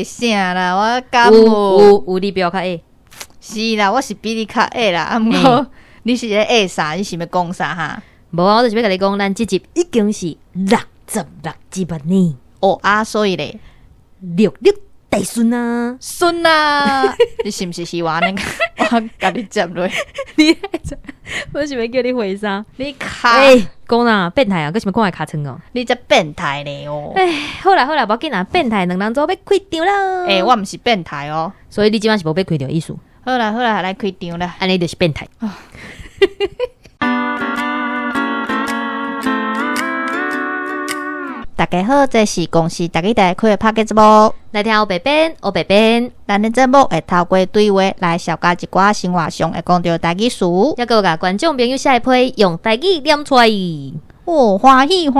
啥啦？我感冒。有你比我较是啦，我是比你较啦，啊，毋过你是咧啥？你是要讲啥哈？无啊，我就是要甲你讲，咱这集已经是66集了呢。哦啊，所以咧66大孙啊，孙啊，你是毋是希望那个我甲你接落？你我想要叫你回啥？你卡讲啦，变态啊！佮想要看我尻川哦？你这变态咧哦！好啦，无要紧啦，变态两人组要开场啦。我毋是变态哦，所以你今晚是无要开场意思。好啦，来开场啦。安尼就是变态。大家好，这是公司大家开的 Podcast 节目。来听黑白边，咱的节目会透过对话来消化一寡生活上会讲到台语词，也佮甲观众朋友写批用台语念出来。哦，欢喜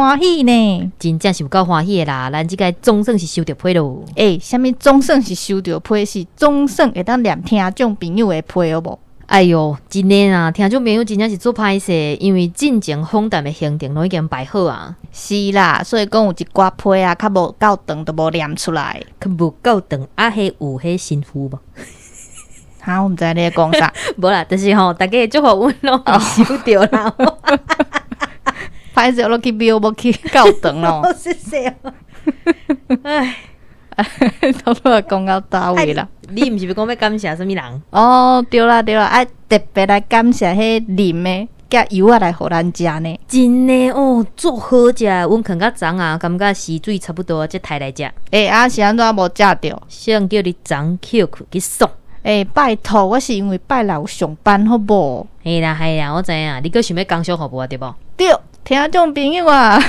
呢！真正是有够欢喜的啦，咱即个总算是收到批咯。什么总算是收到批？是总算会当念听众朋友的批好无？哎哟，真的啊，听众朋友真正是做歹势，因为进前访谈的行程都已经摆好啊。是啦，所以讲有一寡批啊，较无够长都无念出来，较无够长啊，迄有迄辛苦无？哈，我毋知你在讲啥。无啦，但是吼，大家祝福阮咯，收到啦。歹势落去庙，要去够长咯。谢谢。哎。都都讲到到位啦！你毋是要讲要感谢什么人？哦，对啦，特别来感谢迄啉的，甲油啊来互咱食呢。真的哦，足好食！阮囥到昨啊，感觉时水差不多，才抬来食。是安怎无食着？想叫你昨捡去送。拜托，我是因为拜六上班，好无？系啦，我知影，你阁想要工商服务对无？对，听众朋友啊，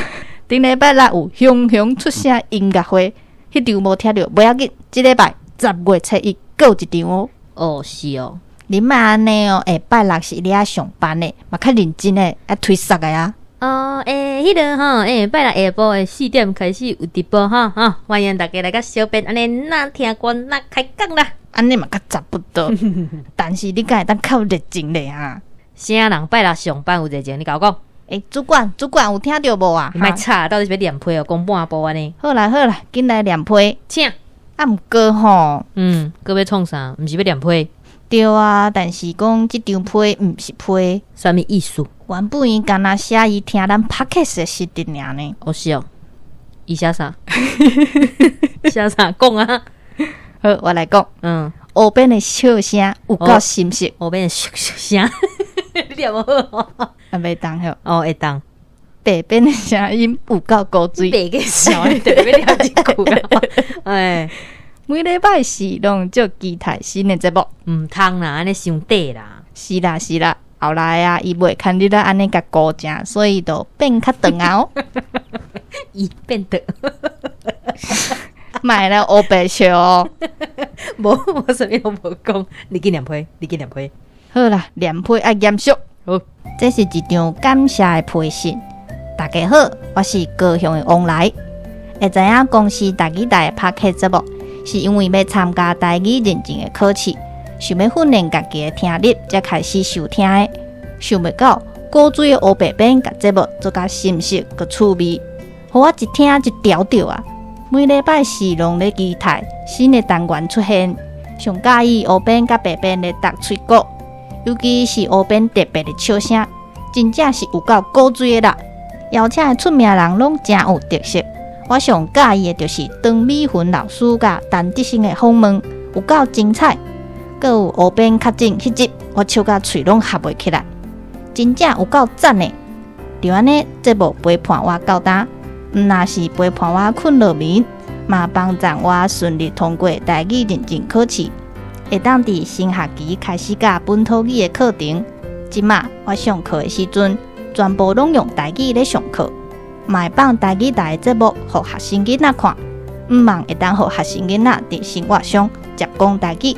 顶礼拜六有雄雄出声音乐会。迄场无听到，不要紧。即礼拜10月7日各有一场哦。哦，是哦。你莫安尼哦，拜六是你上班的，嘛较认真的，推塞的啊。迄个吼，拜六下晡的4点开始有直播哈，欢迎大家来甲小编安尼那听歌那开讲啦。安尼嘛较差不多，但是你敢会当较热情咧哈？啥人拜六上班有热情？你甲我讲。主管有听到无啊？你莫吵，到底是要念批哦，讲半部安尼。好啦，紧来念批，请。毋过吼，搁要创啥？毋是要念批？对啊，但是讲即张批毋是批，啥物意思？原本伊敢若写伊听咱 Podcast 的时阵尔呢。哦是哦，伊写啥？写啥？讲啊！好，我来讲。后边的笑声有够深色，后边的笑声。你念无好？袂当好哦，会当。白边的声音有够古锥，白个笑，你特别了解句啦。每礼拜四拢做期待新的节目，毋通啦，安尼伤短啦。是啦，后来啊，伊袂看你咧安尼甲cố正，所以就变较长啊哦。伊变得，买了黑白笑哦。无啥物都无讲，你去念批。好啦，念批爱严肃。好，这是一张感谢的批信。大家好，我是高雄的王来。会知影公司台语台的 Podcast 节目，是因为要参加台语认证的考试，想要训练家己的听力，才开始收听的。想不到古锥的黑白边甲节目做甲深色佮趣味，互我一听一条着啊！每礼拜四拢咧期待新的单元出现，上介意黑边甲白边咧读喙鼓。尤其是黑边特别的笑声，真正是有够古锥的啦！邀请的出名人拢真有特色，我上介意的就是张美芬老师甲陈德生的访问，有够精彩。阁有黑边较正迄集，我笑甲喙拢合袂起来，真正有够赞的。就安尼，节目陪伴我到呾，毋若是陪伴我困落眠，嘛帮助我顺利通过台语认证考试。会当伫新学期开始教本土语的课程，即马我上课的时阵，全部拢用台语咧上课，嘛会放台语台的节目，互学生囡仔看，毋望会当互学生囡仔伫生活上接讲台语，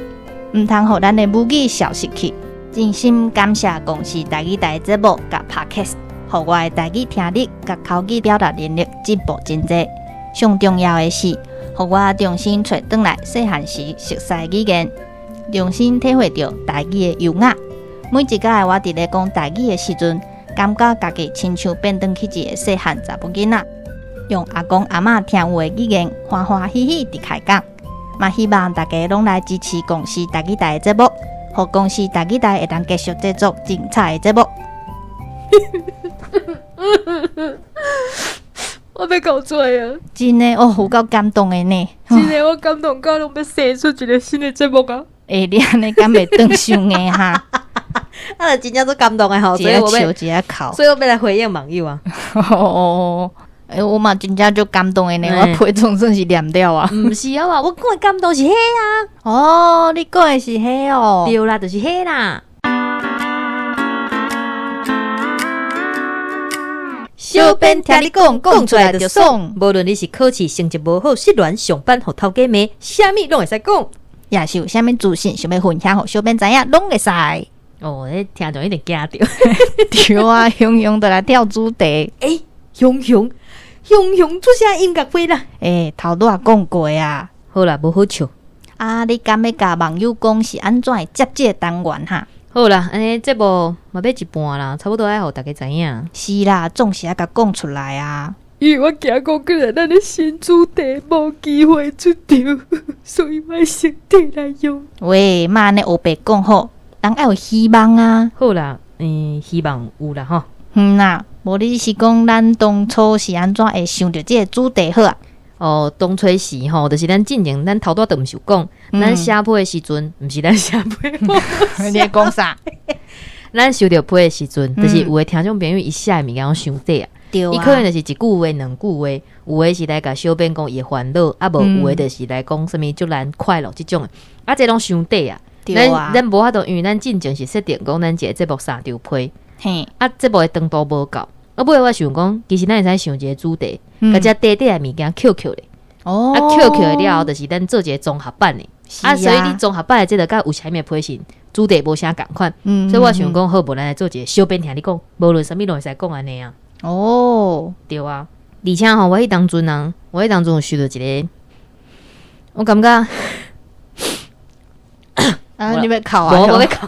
毋通互咱的母语消失去。真心感谢公司台语台的节目甲 Podcast， 互我的台语听力甲口语表达能力进步真侪。上重要的是，互我重新找转来细汉时熟悉语言。重新体会到台语的优雅。每一届我伫咧讲台语的时阵，感觉家己亲像变转去一个细汉查某囡仔。用阿公阿嬷听有的语言，欢欢喜喜地开讲。嘛希望大家拢来支持公司台语台的节目，互公司台语台会当继续制作精彩的节目。我要搞醉啊！真的哦，有够感动的呢。真的，我感动到拢要生出一个新的节目啊！你安尼敢袂当伤的哈？啊，真正做感动的吼，一个笑一个哭。所以我要来回应网友啊！我嘛真正就感动的呢，我批总算是念掉啊。毋是啊，我讲的感动是迄啊。哦，你讲的是迄哦。对啦，就是迄啦。小编听你讲，讲出来就爽。无论你是考试成绩无好、失恋、上班互头家骂，啥物拢会使讲。也是有啥物资讯想要分享，互小编知影，拢会使。哦，迄听众一定惊着。对啊，雄雄就来跳主题。雄雄出啥音乐会啦？头拄也讲过啊。好啦，无好笑。你敢要甲网友讲是安怎接这个单元哈？好啦，安尼节目嘛要一半啦，差不多爱互大家知影。是啦，总是要甲讲出来啊。因为我惊讲过来咱的新主题无机会出场，所以我先摕来用。喂，莫安尼黑白讲好，人爱有希望啊。好啦，希望有啦吼。啦，无你是讲咱当初是安怎会想着这个主题好啊？当初时吼，就是咱进前，咱头拄都毋是有讲，咱写批的时阵，毋是咱写批。你在讲啥？咱收到批的时阵，就是有的听众朋友伊写的物件，我想对啊。对啊。伊可能就是一句话、两句话，有的是来甲小编讲伊的烦恼，无有的就是来讲什么祝咱快乐即种的。这拢想对啊。对啊。咱无法度，因为咱进前是设定讲咱一个节目3张批。嘿。节目的长度无够。尾我想讲，其实咱会使想一个主题，甲遮短短的物件 QQ 咧。QQ 的了后，就是咱做一个综合版的。所以你综合版的这个甲有啥物批信，主题无啥共款。所以我想讲，好无咱来做一个小编听你讲，无论啥物拢会使讲安尼啊。对啊。而且吼，我迄当阵有收到一个，我感觉。你要哭啊？我要哭。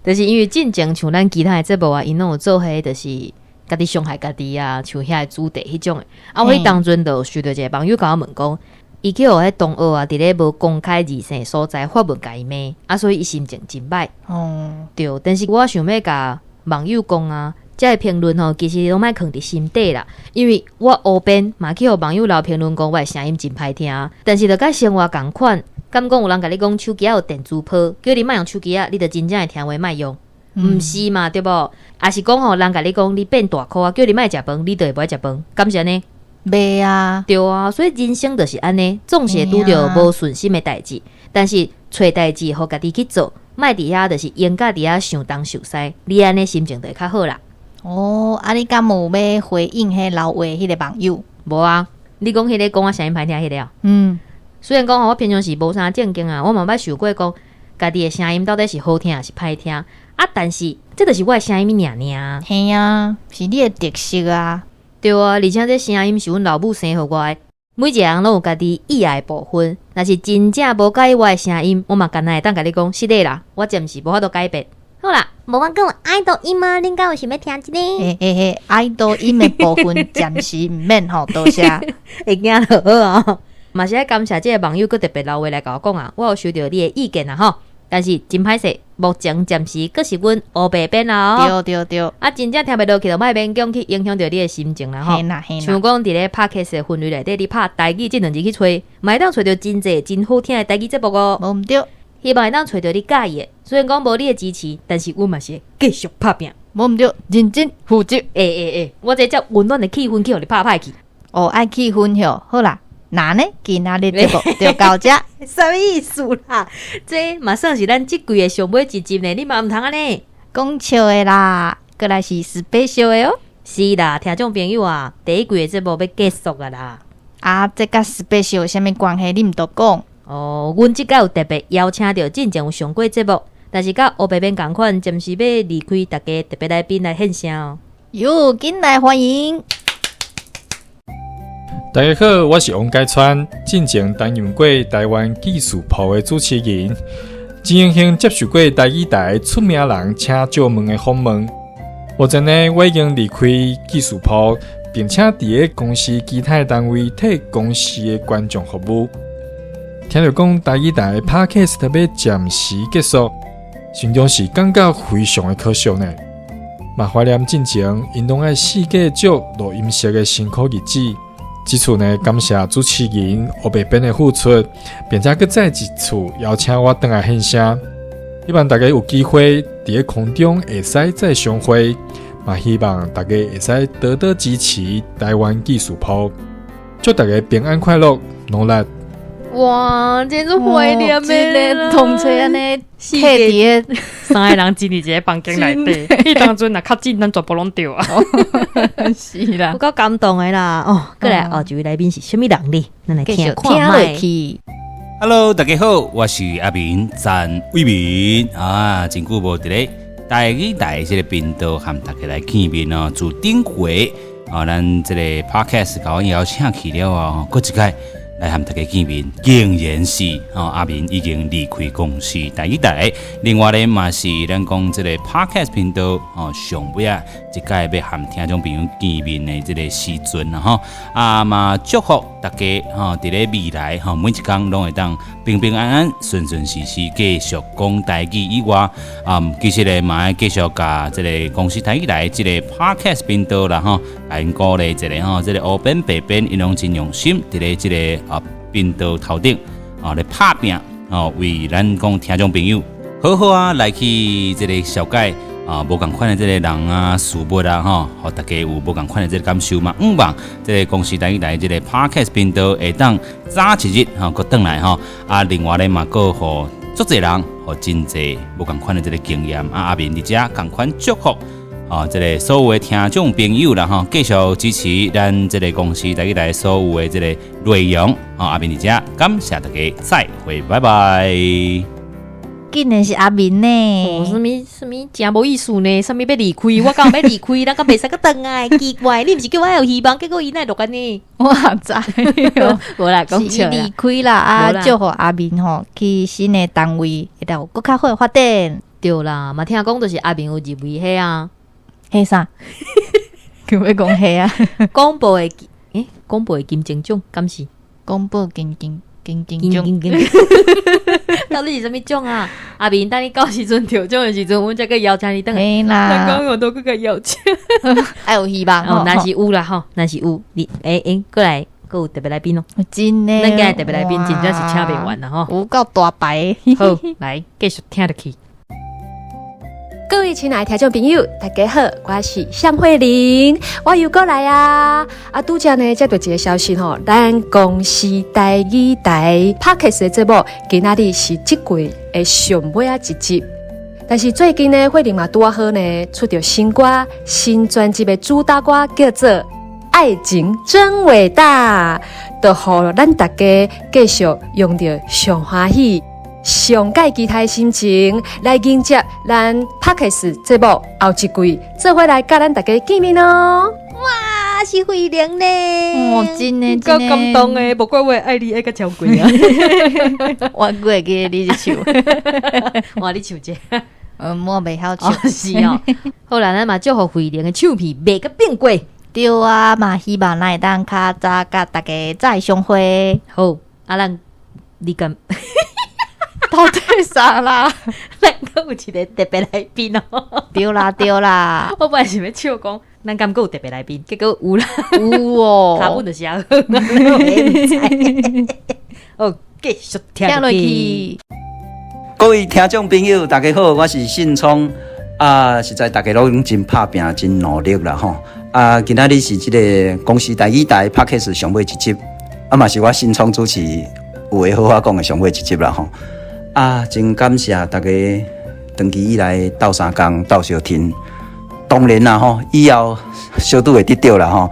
就是因为进前像咱其他的节目啊，因拢有做迄，就是家己伤害家己啊，像遐个主题迄种的。我迄当阵就收到一个网友甲我问讲，伊去互迄同学啊，伫咧无公开二生所在发文甲伊骂，所以伊心情真歹。对，但是我想要甲网友讲啊，这个评论吼，其实拢莫藏伫心底啦，因为我后边嘛去互网友留评论讲我的声音真歹听，但是就甲生活共款。敢讲有人甲你讲手机有电磁波，叫你莫用手机你就真正会听话莫用，毋是嘛？对无？也是讲吼，人甲你讲你变大箍啊，叫你莫食饭，你就会不爱食饭，敢是安尼？袂啊，对啊，所以人生就是安尼，总是会拄着无顺心的代志，但是找代志互家己去做，莫伫遐就是严甲伫遐想东想西，你安尼心情就会较好啦。你敢有要回应迄老话迄个网友？无啊，你讲迄个讲我声音歹听迄个啊？虽然讲我平常时无啥正经啊，我嘛捌想过讲家己的声音到底是好听还是歹听啊，但是这就是我的声音尔。嘿啊，是你的特色啊。对啊，而且这声音是阮老母生互我的，每一个人拢有家己意爱的部分。若是真正无介意我的声音，我嘛干会当甲你讲是的啦，我暂时无法度改变。好啦，无我讲爱抖音吗？恁敢有想要听一个？爱抖音的部分暂时毋免吼，多谢。会惊就好啊。嘛是爱感谢这个网友，佮特别留话来甲我讲啊，我有收到你的意见啊吼。但是真歹势，目前暂时佫是阮黑白边啦对。真正听袂落去，就莫勉强去影响到你的心情啦吼。像讲伫咧 Podcast 的氛围内底，你拍台语这2字去吹，嘛会当找到真济真好听的台语节目哦。无毋对，希望会当找到你喜意的。虽然讲无你的支持，但是阮嘛是继续拍拼。无毋对，认真负责。我这遮温暖的气氛去互你拍歹去。爱气氛吼，好啦。那呢？今仔日节目就到这，啥意思啦？这马上是咱即季的上尾一集呢，你嘛毋通安尼讲笑的啦，过来是 special 的哦。是啦，听众朋友啊，第一季的节目要结束啊啦。这甲 special 有啥物关系？你毋都讲？阮即个有特别邀请到之前有上过节目，但是甲黑白边同款，暂时要离开大家特别来宾来献声哦。紧来欢迎！大家好，我是王介川，之前担任过台湾技术铺的主持人，真荣幸接受过台语台出名人请教问的访问。目前呢，我已经离开技术铺，并且伫个公司其他单位替公司的观众服务。听到讲台语台 Podcast 要暂时结束，心中是感觉非常的可惜呢。嘛怀念进前，因拢爱四界足录音室的辛苦日子。这次呢，感谢主持人黑白边的付出，并且搁再一次邀请我回来献声。希望大家有机会伫个空中会使再相会，嘛希望大家会使多多支持台湾技术铺，祝大家平安快乐，努力。哇，简直怀念的啦！同车安尼客伫个三个人进入一个房间内底，迄当阵若较近，咱全部拢着啊！是啦有够感动的啦！哦，过来后一位来宾是什么人呢？咱来听看落去。Hello， 大家好，我是阿明詹伟民啊，真久无伫咧台语台这个频道和大家来见面哦。自顶回啊，咱这个 podcast 甲我邀请去了啊，过一届来和大家见面，竟然是阿明已经离开公司台语台。另外咧嘛是咱讲这个 podcast 频道上尾啊，一届要和听众朋友见面的这个时阵啦嘛祝福大家伫咧未来每一天拢会当平平安安、顺顺时时继续讲台语以外其实咧嘛继续甲这个公司台语台这个 podcast 频道啦甲因鼓励一个这个黑边白边，因拢真用心伫咧这个频道头顶来拍拼为咱讲听众朋友好好来去这个了解无共款的这个人啊、事物啊互大家有无共款的这个感受嘛。望这个公司台语台这个 podcast 频道会当早一日搁转来另外咧嘛搁互足侪人互真侪无共款的这个经验阿明伫遮共款祝福这个所有的听众朋友啦继续支持咱这个公司台语台所有的这个内容阿明伫遮感谢大家，再会，拜拜。竟然是阿明呢？什么真无意思呢？什么要离开？我讲要离开，咱敢袂使个等啊？奇怪，你毋是叫我有希望，结果伊奈落安尼？我知，无啦，讲是离开啦祝福阿明去新的单位，会当有更较好的发展。对啦，嘛听讲就是阿明有入围迄啊，迄啥？叫要讲迄啊？广播的广播的金钟奖，敢是？广播金钟。到底是什么奖啊？阿明，等你到时阵得奖的时阵，我们再个邀请你等。嘿啦，咱讲有都个个邀请，还有希望那是有啦那是有。你过来，还有特别来宾哦。真的，咱今日特别来宾真正是请袂完啦有够大牌。好，来继续听落去。各位亲爱的听众朋友，大家好，我是向慧玲，我又过来啊！拄则呢，接到一个消息咱公司台语台 Podcast 的节目，今仔日是这季的上尾一集。但是最近呢，慧玲嘛拄好呢，出到新歌、新专辑的主打歌叫做《爱情真伟大》，就互咱大家继续用着上欢喜。上介期待心情来迎接咱 Podcast 节目后一季，做伙来甲咱大家见面哦！哇，是慧玲呢！真的够感动诶！不怪我爱你爱个超贵啊！我过记你就唱，哇，你唱者，我袂晓唱，是哦。好啦，咱嘛祝福慧玲的唱片卖个变贵。对啊，嘛希望咱会当较早甲大家再相会。好，咱你敢？到底啥啦？咱阁有一个特别来宾哦！对啦，我本来是要笑讲，咱敢阁有特别来宾，结果有啦，有哦，卡本就是啊，哦，继续听落去。各位听众朋友，大家好，我是信聪实在大家拢真拍拼、真努力啦吼今仔日是这个公司台语台 Podcast 上尾一集，嘛是我信聪主持有话好好讲的上尾一集啦吼。真感谢大家长期以来斗相共、斗相挺。当然啦吼，以后小拄会得到啦吼。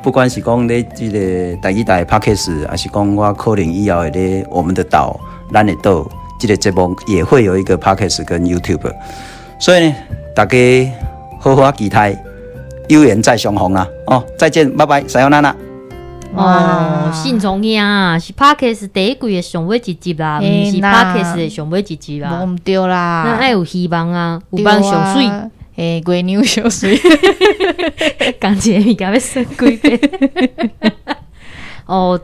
不管是讲咧这个台语台 Podcast， 还是讲我可能以后咧我们的岛、咱的岛，这个节目也会有一个 Podcast 跟 YouTube。所以呢，大家好好期待，有缘再相逢啦！再见，拜拜，さよなら。信聪兄是 Podcast 第一季的上尾一集啦，毋是 Podcast 的上尾一集啦，无毋对啦，咱爱有希望啊，有望上水，月娘小水，讲一个物件要算几遍。哦，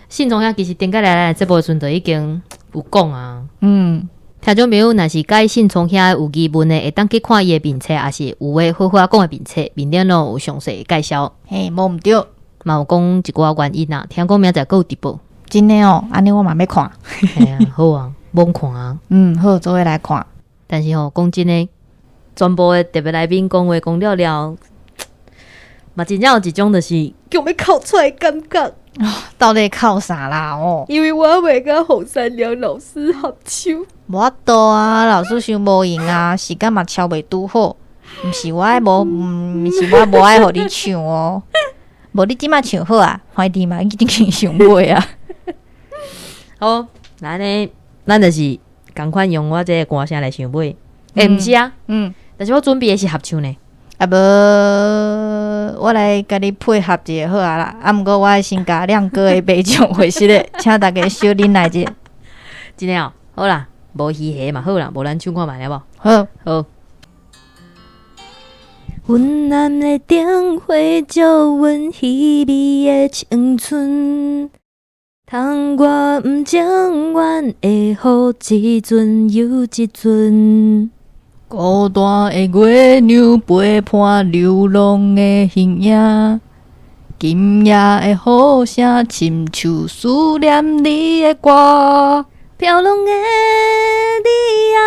信中遐其实顶个来这部时阵就已经有讲啊。听众朋友，若是介信从遐有疑问的，会当去看伊的面册，也是有话好好讲的面册，面顶咯有详细介绍。嘿，无毋对，嘛有讲一寡原因啊。听讲明仔载有直播，真的哦，安尼我嘛要看。系啊，好啊，罔看啊。好，做伙来看。但是吼，讲真诶，全部的特别来宾讲话讲了了，嘛真正有一种就是叫要哭出来的感觉。到底靠啥啦？因为我袂甲洪山良老师合唱。无法度啊，老师想无闲啊，时间嘛敲袂拄好。毋是我爱互你唱哦，无你即马唱好啊，快点嘛，已经想买啊。好，咱就是共款用我这个歌声来想买。毋是啊，但是我准备的是合唱呢。啊无，我来甲你配合一下好啊啦。啊，毋过我先甲亮哥的白种回息咧，请大家小忍耐者。真的哦，好啦，无稀稀嘛好啦，无咱唱看觅了无？好，好。昏暗的灯火照阮稀微的青春，通我毋情愿会好一阵又一阵。孤单的月娘陪伴流浪的形影，今夜的雨声亲像思念你的歌。飘浪的你啊，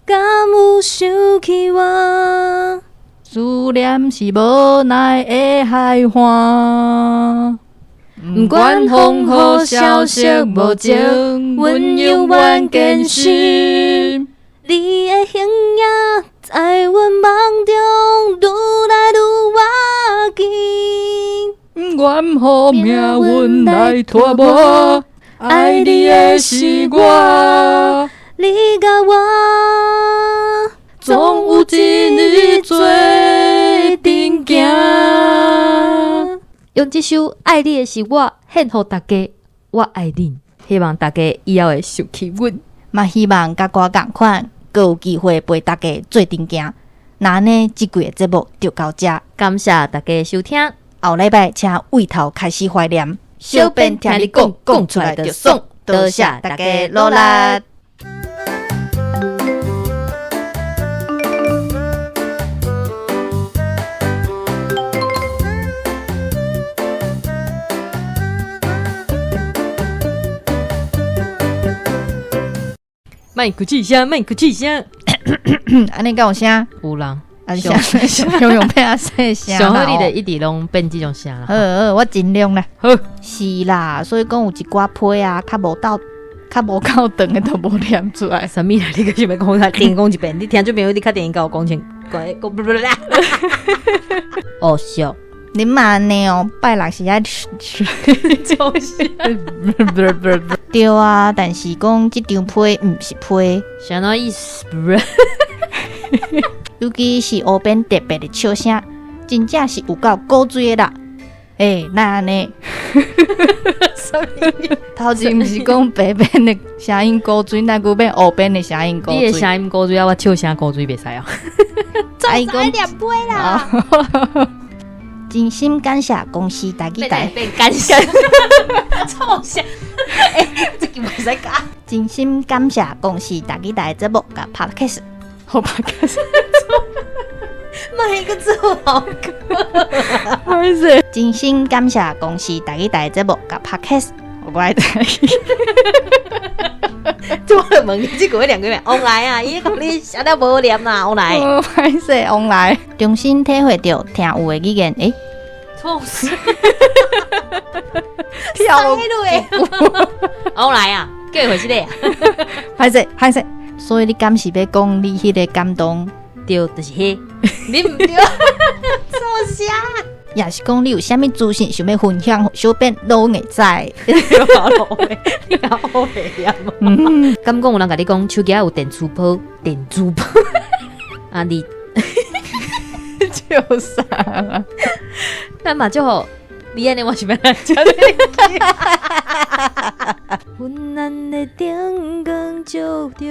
敢有想起我？思念是无奈的海岸，不管风雨消息无情，阮永远坚信。你的形影在阮梦中愈来愈近，愿予命运来拖磨，爱你的是我，你甲我总有一日做阵行。用这首《爱你的是我》献给大家，我爱你，希望大家以后会想起阮，嘛希望甲我同款。阁有机会陪大家做阵行，那呢，即季的节目就到这。感谢大家的收听，后礼拜请胃头开始怀念，小编听你讲，讲出来就爽。多谢大家努力。卖口气声，卖口气声。安尼敢有声？有人，用用配啊说声。上好你的一直拢变这种声啦。好，我尽量啦。好，是啦，所以讲有一寡批啊，较无够长的都无念出来。什么啦？你个是要讲电讲一遍？你听这边有你较电讲讲清，讲不啦？哦笑。你嘛呢哦，拜六是爱就是对啊，但是讲即张批毋是批，啥那意思？尤其是后边特别的笑声，真正是有够古锥的啦。那安尼，头前毋是讲白边的声音古锥，那个变后边的声音古锥。你的声音古锥啊，我笑声古锥袂使啊。再两杯啦。真心感谢公司台记台，感谢，臭声，这个袂使讲。真心感谢公司台记台节目甲 podcast， 好 podcast， 买一个做好个，真心感谢公司台记台节目甲 podcast， 我爱台。做问这个两个月往来啊，伊讲你写了无念啦，往来。歹势往来，重新体会到听有的语言，错死，跳落往来啊，叫伊回去咧。歹势，所以你敢是要讲你迄个感动？对，就是迄，你唔对，错啥？也是讲你有啥物资讯想要分享，小编都会知。你好袂呀？敢讲有人甲你讲手机有电磁波啊？你笑啥啦？干嘛就好？你安尼我是要来讲你。昏暗的灯光照着，就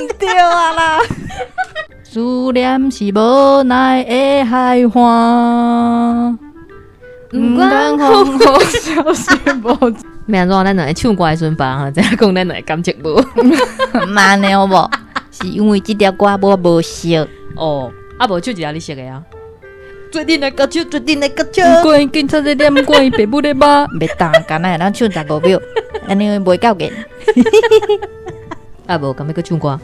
唔对啊啦！思念是无奈的海花，不管风雨消息无。没安怎，咱两个唱歌的时阵，别人就知影讲咱两个感情无。慢呢好无？是因为这条歌我无熟。哦，啊无唱一条你熟的啊？最近来歌手，最近来歌手。不管警察在念，不管爸母在骂，袂当干那咱唱15秒，安尼袂够劲。啊无，敢要去唱歌？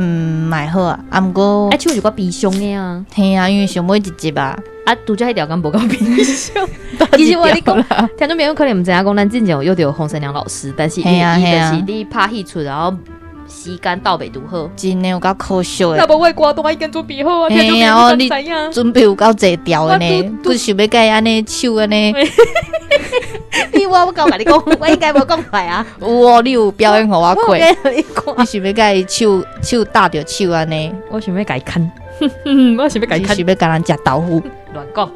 蛮好啊，啊毋过爱唱一个悲伤的啊。嘿啊，因为上尾一集啊，啊，拄则迄条敢无够悲伤。其实我跟你讲，听众朋友可能毋知影讲，咱之前有约着洪生良老师，但是因为伊就是你拍戏出，然后时间倒袂拄好，真诶有够可惜诶。那无我歌都已经准备好啊，听众朋友你知影？准备有够济条诶呢，不想要甲伊安尼唱安尼。我甲你讲，我应该无讲出来啊。有哦，你有表演互我看。你你想要甲伊手搭着手安尼？我想要甲伊看，我想要甲伊看，想要甲人食豆腐。乱讲。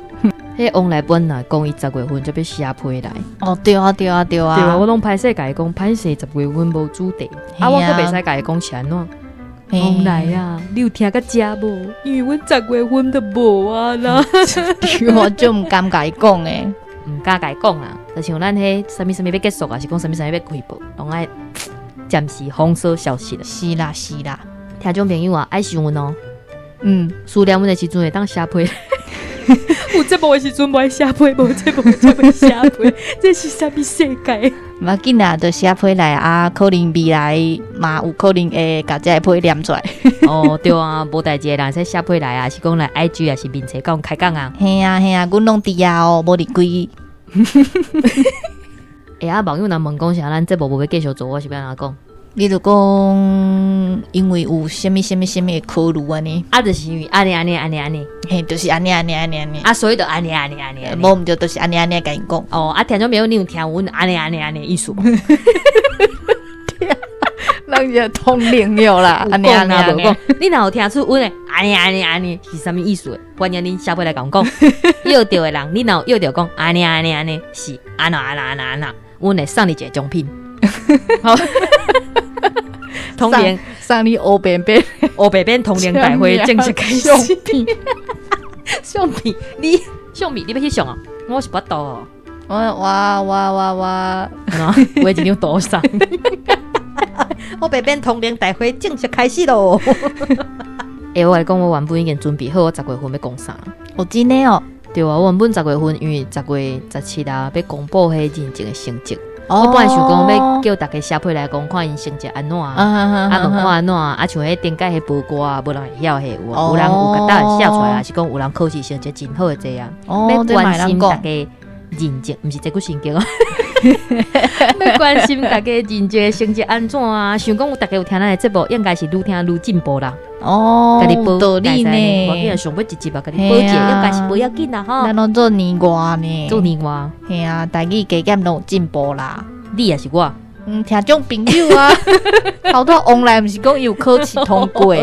迄王来本来讲伊10月份就要写批来。哦，对啊，对啊，对啊。对啊，我拢歹势甲伊讲，歹势10月份无主题，啊，我可袂使甲伊讲是安怎。王来啊，你有听到遮无？因为阮10月份都无啊啦。我就毋敢甲伊讲诶。毋敢甲伊讲啊，就像咱迄啥物要结束啊，是讲啥物要开播，拢爱暂时封锁消息啦。是啦，是啦，听众朋友啊，爱想阮哦。思念阮的时阵会当写批。有节目的时阵无爱写批，无节目就会写批，这是啥物世界？毋要紧啦，就写批来啊，可能未来嘛有可能会甲这批念出来。哦，对啊，无代志的人使写批来啊，是讲来 IG 啊，是面册讲开讲啊。嘿啊嘿啊，阮拢伫啊哦，无离开。哎呀，网友若问讲啥，咱节目无要继续做，我是要安怎讲？你就讲，因为有什么的考虑安尼，啊，就是因为安尼，嘿，就是安尼，啊，所以就安尼，无毋就就是安尼甲因讲。哦，啊，听众朋友，你有听阮安尼意思无？人家通灵了啦，安尼，你若有听出阮的安尼是啥物意思？欢迎恁下回来甲我讲。约着的人，你若约着讲安尼是安怎，阮会送你一个奖品。好。童年送你黑便便童年大会正式开始。相片，你要去上啊？我是不懂哦。我一张图上。黑便便童年大会正式开始咯。我来讲，我原本已经准备好，我10月份要讲啥？我真的哦。对啊，我原本10月份，因为10月17日要公布迄认证的成绩。我本来想讲要叫大家写批来讲，看因成绩安怎啊，问看安怎啊，像迄顶届迄报歌啊，无人会晓迄有人有甲大写出来，还是讲有人考试成绩真好的这样，要关心大家认证，毋是这句神经啊，要关心大家认证成绩安怎啊？想讲有大家有听咱的节目，应该是愈听愈进步啦。哦，道理呢，我见上尾一集吧，甲你保证应该是不要紧啦吼。咱拢做年外呢，做年外，嘿啊，大家加减拢有进步啦。你也是我，听众朋友啊，好多往来毋是讲有考试通过。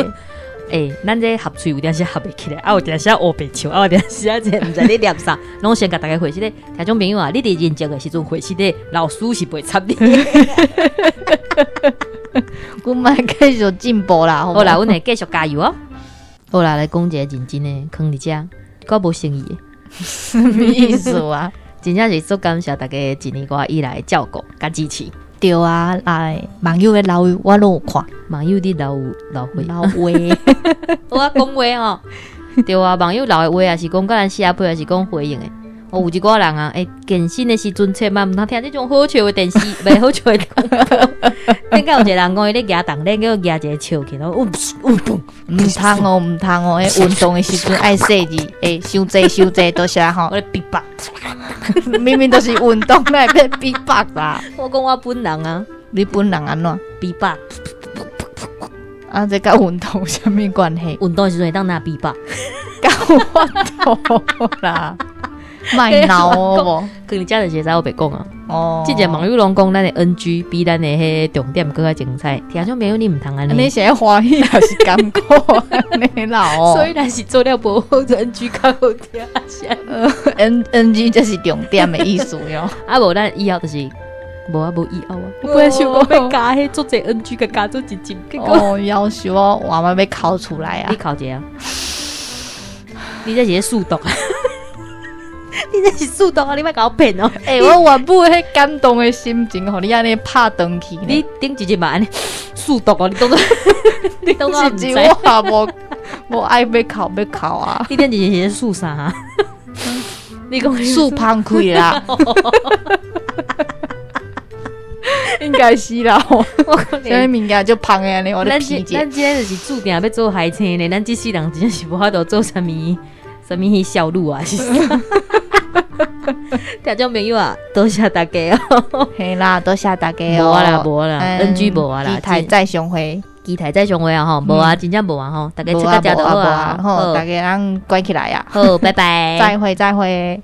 咱这合喙有点是合袂起来，啊有点是黑白笑，啊有点是这毋知你念啥，拢先甲大家回息咧。听众朋友啊，你伫认证的时阵回息咧，老师是袂插你。我们继续进步啦，好啦，阮会继续加油哦。好啦，来讲一个认真的，囥伫遮，我无诚意的，什么意思啊？真正是足感谢大家一年多以来的照顾甲支持。对啊，来网友的留言我拢有看，网友的留话，我讲话哦。对啊，网友留的话也是讲甲咱写批，也是讲回应的。有一个人啊，健身的时阵千万毋通听这种好笑的电视，袂好笑的广播。顶下有一个人讲伊咧举重练，叫举一个笑起，然后唔通哦，迄运动的时阵爱说字，伤济都是吼，我咧比巴，明明都是运动，那会变比巴啦。我讲我本人啊，你本人安怎比巴？啊，这甲运动有啥物关系？运动的时阵会当拿比巴，甲我头啦。卖闹哦，可能遮就是使我白讲啊。哦，即个网友拢讲咱的 NG 比咱的迄重点更加精彩。听众朋友，你毋通安尼。你现在欢喜还是艰苦安尼啦哦？所以咱是做了无好，就 NG 较好听。NG 就是重点的意思哟。啊，无咱以后就是无啊，无以后啊，我本来想讲要加迄做这 NG 个加做一集，结果哦，要求我娃娃被考出来啊你！考一啊，你这是速读啊，你这是速读啊，你莫甲我骗哦，我原本迄感动的心情，互你安尼拍断去呢。你顶一集嘛安尼速读哦，你当作你当作是只我也无爱要考啊，你顶一集是速啥啊？你讲速胖开啦，应该是啦。我可所以物件就胖的呢，我的咱脾气。今天就是注定要做海青呢，咱这世人真是无法度做啥物销路啊，是啥？听众朋友啊，多谢大家哦。嘿啦，多谢大家哦。无啊啦，无啊啦，NG 无啊啦，期待再相会。期待再相会啊吼，无啊，真正无啊吼，大家出个食就好啊，好，大家咱关起来啊。好，拜拜，再会。